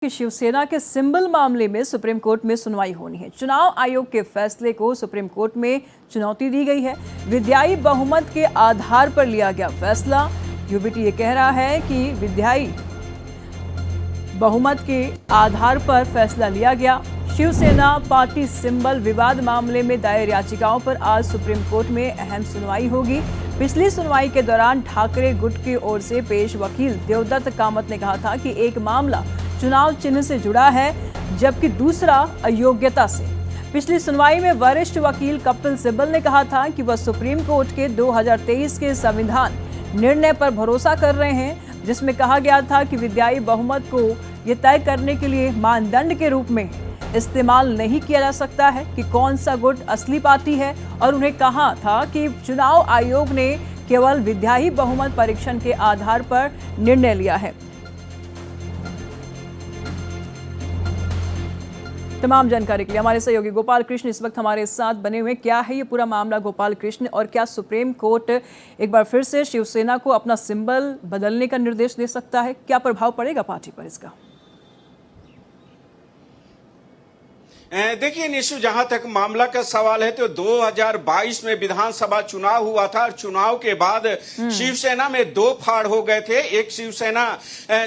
कि शिवसेना के सिंबल मामले में सुप्रीम कोर्ट में सुनवाई होनी है। चुनाव आयोग के फैसले को सुप्रीम कोर्ट में चुनौती दी गई है। विधायी बहुमत के आधार पर लिया गया फैसला। यूबीटी ये कह रहा है कि विधायी बहुमत के आधार पर फैसला लिया गया। शिवसेना पार्टी सिंबल विवाद मामले में दायर याचिकाओं पर आज सुप्रीम कोर्ट में अहम सुनवाई होगी। पिछली सुनवाई के दौरान ठाकरे गुट की ओर से पेश वकील देवदत्त कामत ने कहा था कि एक मामला चुनाव चिन्ह से जुड़ा है जबकि दूसरा अयोग्यता से। पिछली सुनवाई में वरिष्ठ वकील कपिल सिब्बल ने कहा था कि वह सुप्रीम कोर्ट के 2023 के संविधान निर्णय पर भरोसा कर रहे हैं, जिसमें कहा गया था कि विधायी बहुमत को यह तय करने के लिए मानदंड के रूप में इस्तेमाल नहीं किया जा सकता है कि कौन सा गुट असली पार्टी है, और उन्हें कहा था कि चुनाव आयोग ने केवल विधायी बहुमत परीक्षण के आधार पर निर्णय लिया है। तमाम जानकारी के लिए हमारे सहयोगी गोपाल कृष्ण इस वक्त हमारे साथ बने हुए। क्या है ये पूरा मामला गोपाल कृष्ण, और क्या सुप्रीम कोर्ट एक बार फिर से शिवसेना को अपना सिंबल बदलने का निर्देश दे सकता है? क्या प्रभाव पड़ेगा पार्टी पर इसका? देखिए निशु, जहां तक मामला का सवाल है तो 2022 में विधानसभा चुनाव हुआ था और चुनाव के बाद शिवसेना में दो फाड़ हो गए थे। एक शिवसेना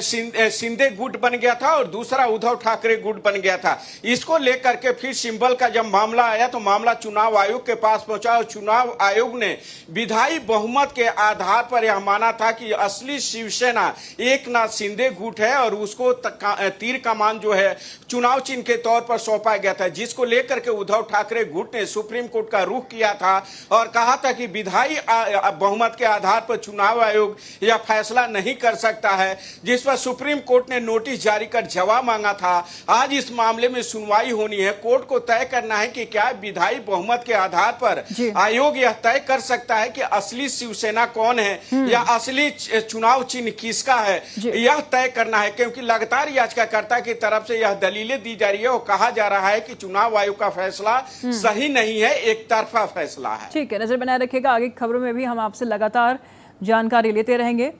शिंदे गुट बन गया था और दूसरा उद्धव ठाकरे गुट बन गया था। इसको लेकर के फिर सिंबल का जब मामला आया तो मामला चुनाव आयोग के पास पहुंचा और चुनाव आयोग ने विधायी बहुमत के आधार पर यह माना था कि असली शिवसेना एकनाथ शिंदे गुट है और उसको तीर कमान जो है चुनाव चिन्ह के तौर पर सौंपा गया था, जिसको लेकर के उद्धव ठाकरे गुट ने सुप्रीम कोर्ट का रुख किया था और कहा था कि विधायी बहुमत के आधार पर चुनाव आयोग यह फैसला नहीं कर सकता है, जिस पर सुप्रीम कोर्ट ने नोटिस जारी कर जवाब मांगा था। आज इस मामले में सुनवाई होनी है। कोर्ट को तय करना है कि क्या विधायी बहुमत के आधार पर आयोग यह तय कर सकता है कि असली शिवसेना कौन है या असली चुनाव चिन्ह किसका है, यह तय करना है। क्योंकि लगातार याचिकाकर्ता की तरफ से यह दलीलें दी जा रही है और कहा जा रहा है कि चुनाव आयोग का फैसला सही नहीं है, एक तरफा फैसला है। ठीक है, नजर बनाए रखिएगा। आगे की खबरों में भी हम आपसे लगातार जानकारी लेते रहेंगे।